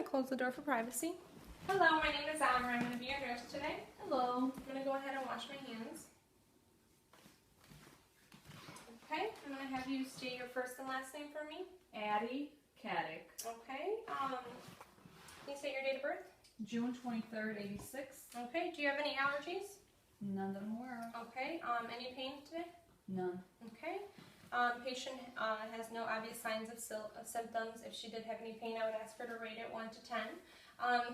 going to close the door for privacy. Hello, my name is Amber. I'm going to be your nurse today. Hello. I'm going to go ahead and wash my hands. Okay, I'm going to have you state your first and last name for me. Addie Caddick. Okay, can you state your date of birth? June 23rd, 86. Okay, do you have any allergies? None that I'm aware of. Okay, any pain today? None. Okay. Patient has no obvious signs of symptoms. If she did have any pain, I would ask her to rate it 1 to 10.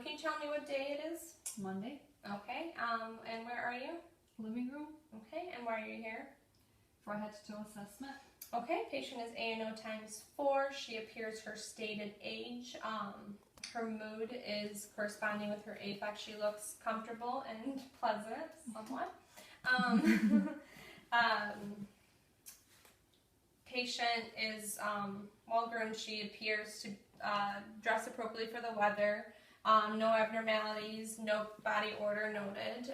Can you tell me what day it is? Monday. Okay. And where are you? Living room. Okay. And why are you here? For a head-to-toe assessment. Okay. Patient is ANO times 4. She appears her stated age. Her mood is corresponding with her affect. She looks comfortable and pleasant, somewhat. Patient is well-groomed. She appears to dress appropriately for the weather. No abnormalities, no body odor noted.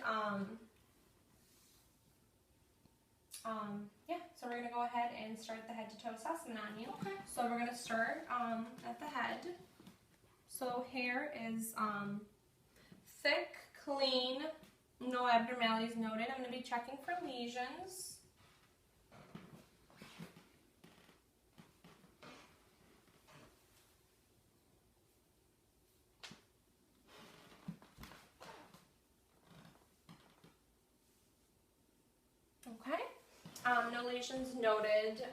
Yeah, so we're going to go ahead and start the head-to-toe assessment on you. Okay. So we're going to start at the head. So hair is thick, clean, no abnormalities noted. I'm going to be checking for lesions. Okay. No lesions noted.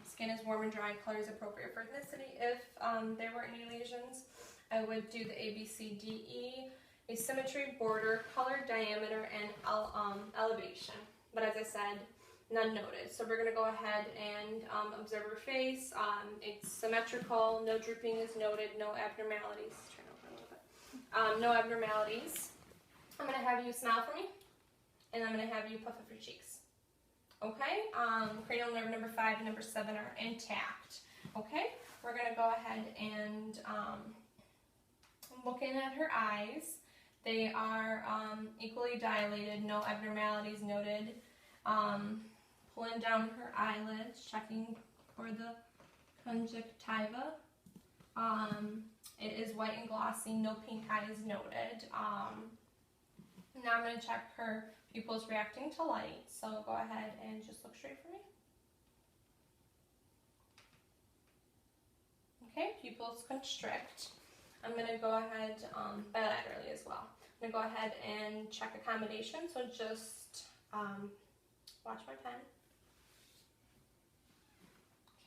Skin is warm and dry. Color is appropriate for ethnicity. If there were any lesions, I would do the ABCDE, asymmetry, border, color, diameter, and elevation. But as I said, none noted. So we're going to go ahead and observe her face. It's symmetrical. No drooping is noted. No abnormalities. Turn over a little bit. No abnormalities. I'm going to have you smile for me, and I'm going to have you puff up your cheeks. Okay, cranial nerve number 5 and number 7 are intact. Okay, we're going to go ahead and looking at her eyes. They are equally dilated, no abnormalities noted. Pulling down her eyelids, checking for the conjunctiva. It is white and glossy, no pink eye is noted. Now I'm going to check her pupils reacting to light, so go ahead and just look straight for me. Okay, pupils constrict. I'm going to go ahead bilaterally as well. I'm going to go ahead and check accommodation, so just watch my pen.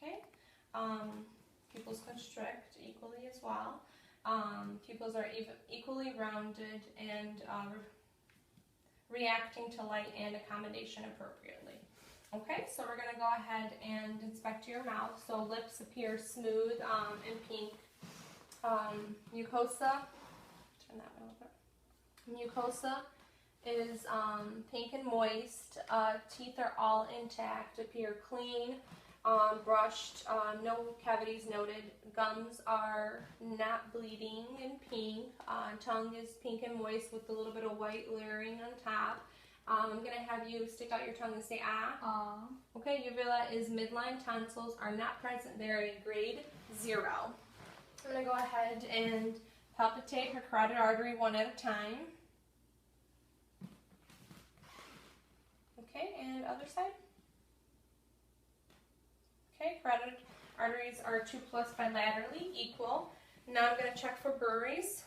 Okay, pupils constrict equally as well. Pupils are equally rounded and reacting to light and accommodation appropriately. Okay, so we're going to go ahead and inspect your mouth. So lips appear smooth and pink. Mucosa, turn that way a little bit. Mucosa is pink and moist. Teeth are all intact, appear clean, brushed, no cavities noted. Gums are not bleeding and pink. Tongue is pink and moist with a little bit of white layering on top. I'm going to have you stick out your tongue and say ah. Okay, uvula is midline. Tonsils are not present. They're a grade 0. I'm going to go ahead and palpitate her carotid artery one at a time. Okay, and other side. Okay, carotid arteries are 2+ bilaterally equal. Now I'm going to check for breweries.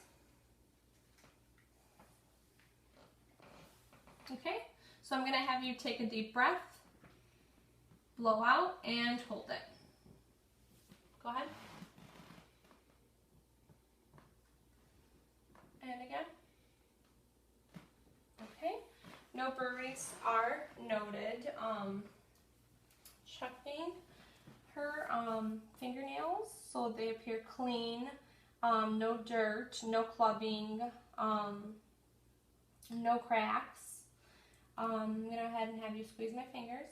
Okay, so I'm going to have you take a deep breath, blow out, and hold it. Go ahead. And again. Okay, no breweries are noted. Checking her fingernails, so they appear clean, no dirt, no clubbing, no cracks. I'm going to go ahead and have you squeeze my fingers.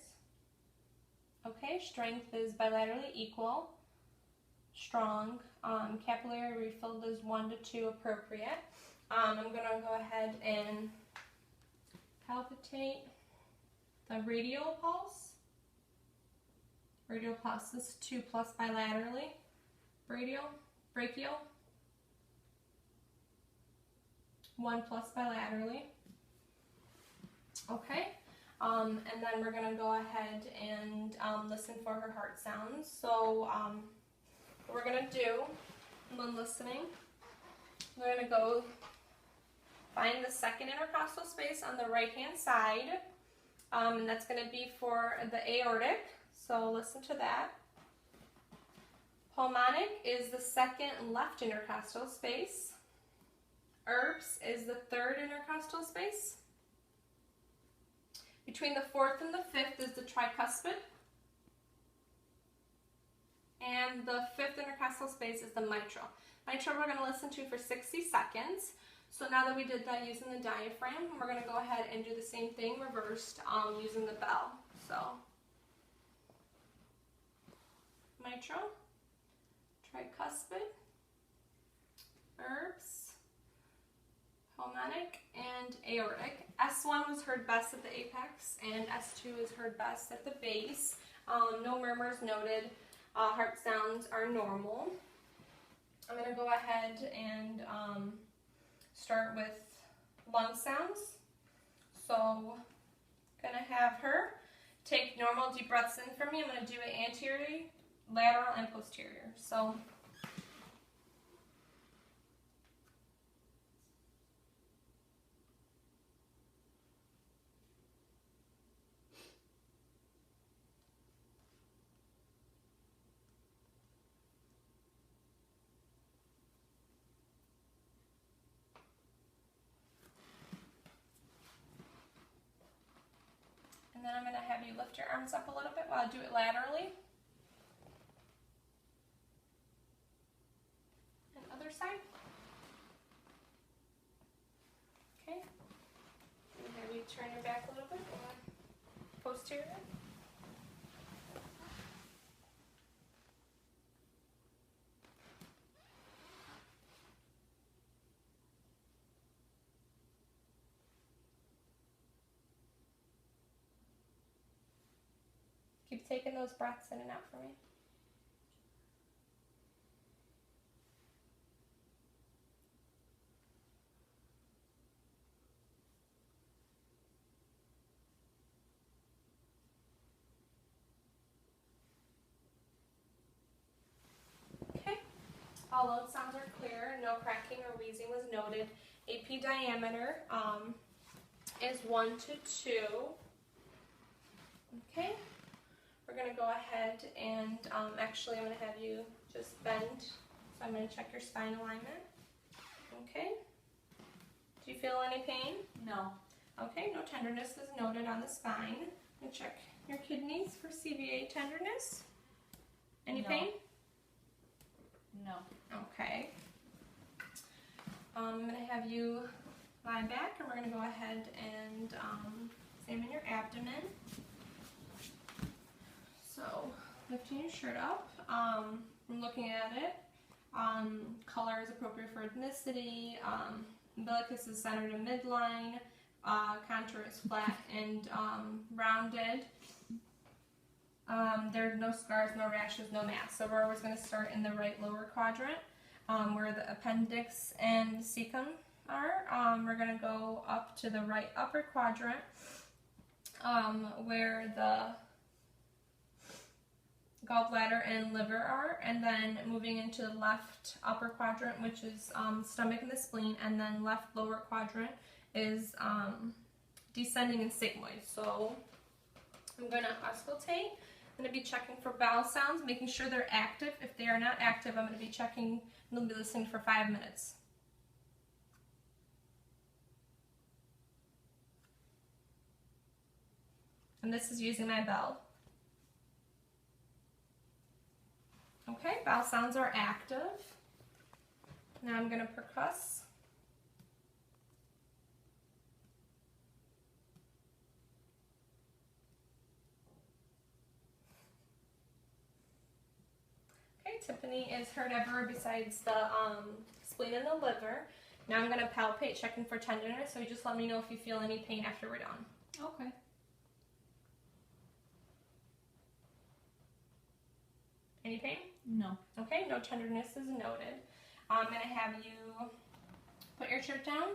Okay, strength is bilaterally equal, strong. Capillary refill is 1 to 2 appropriate. I'm going to go ahead and palpitate the radial pulse. Radial pulse is 2+ bilaterally. Brachial. 1 plus bilaterally. Okay, and then we're going to go ahead and listen for her heart sounds. So what we're going to do when listening, we're going to go find the second intercostal space on the right hand side, and that's going to be for the aortic, so listen to that. Pulmonic is the second left intercostal space. Erbs is the third intercostal space. Between the fourth and the fifth is the tricuspid. And the fifth intercostal space is the mitral. Mitral we're going to listen to for 60 seconds. So now that we did that using the diaphragm, we're going to go ahead and do the same thing reversed using the bell. So, mitral, tricuspid, erbs, pulmonic, and aortic. S1 was heard best at the apex, and S2 is heard best at the base. No murmurs noted. Heart sounds are normal. I'm going to go ahead and start with lung sounds. So, going to have her take normal deep breaths in for me. I'm going to do it anterior, lateral, and posterior. So, and then I'm going to have you lift your arms up a little bit while I do it laterally. And other side. Okay. And have you turn your back a little bit. Posterior. Keep taking those breaths in and out for me. Okay, all load sounds are clear, no cracking or wheezing was noted. AP diameter is 1 to 2. Okay. We're going to go ahead and actually I'm going to have you just bend. So I'm going to check your spine alignment. Okay. Do you feel any pain? No. Okay, no tenderness is noted on the spine. I'm going to check your kidneys for CVA tenderness. Any No. pain? No. Okay. I'm going to have you lie back and we're going to go ahead and examine your abdomen. So, lifting your shirt up, I'm looking at it, color is appropriate for ethnicity, umbilicus is centered in midline, contour is flat and rounded. There are no scars, no rashes, no mass. So we're always going to start in the right lower quadrant, where the appendix and the cecum are. We're going to go up to the right upper quadrant, where the gallbladder and liver are, and then moving into the left upper quadrant, which is stomach and the spleen, and then left lower quadrant is descending and sigmoid. So I'm going to auscultate. I'm going to be checking for bowel sounds, making sure they're active. If they are not active, I'm going to be checking and I'll be listening for 5 minutes. And this is using my bell. Okay, bowel sounds are active. Now I'm going to percuss. Okay, Tiffany is heard everywhere besides the spleen and the liver. Now I'm going to palpate, checking for tenderness, so you just let me know if you feel any pain after we're done. Okay. Any pain? No. Okay, no tenderness is noted. I'm going to have you put your shirt down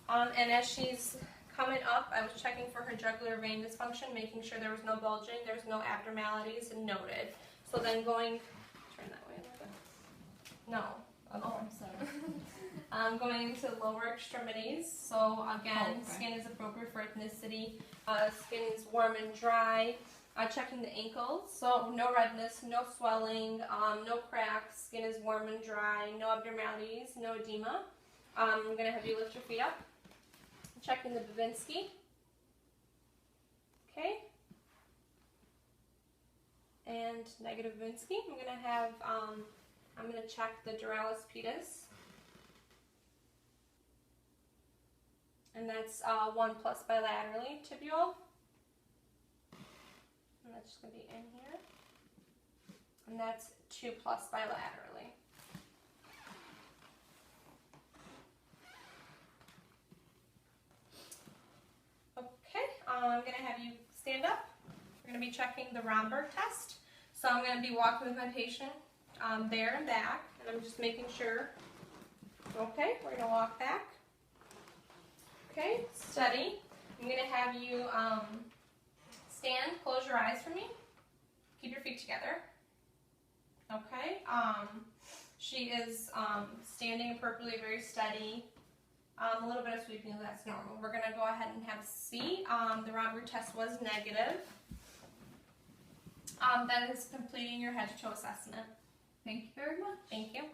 And as she's coming up, I was checking for her jugular vein dysfunction, making sure there was no bulging, there's no abnormalities noted. So then going, turn that way a little bit. No. Oh, I'm sorry. Going into lower extremities. So again, Oh, okay. skin is appropriate for ethnicity. Skin is warm and dry. Checking the ankles. So no redness, no swelling, no cracks. Skin is warm and dry. No abnormalities, no edema. I'm going to have you lift your feet up. Checking the Babinski. Okay. And negative Babinski. I'm going to have, I'm going to check the Duralis pedis. And that's 1+ bilaterally tibial. And that's just going to be in here. And that's 2+ bilaterally. Okay, I'm going to have you stand up. We're going to be checking the Romberg test. So I'm going to be walking with my patient there and back. And I'm just making sure. Okay, we're going to walk back. Okay, steady. I'm going to have you stand, close your eyes for me. Keep your feet together. Okay, she is standing appropriately, very steady. A little bit of sweeping, that's normal. We're going to go ahead and have C. The Romberg test was negative. That is completing your head to toe assessment. Thank you very much. Thank you.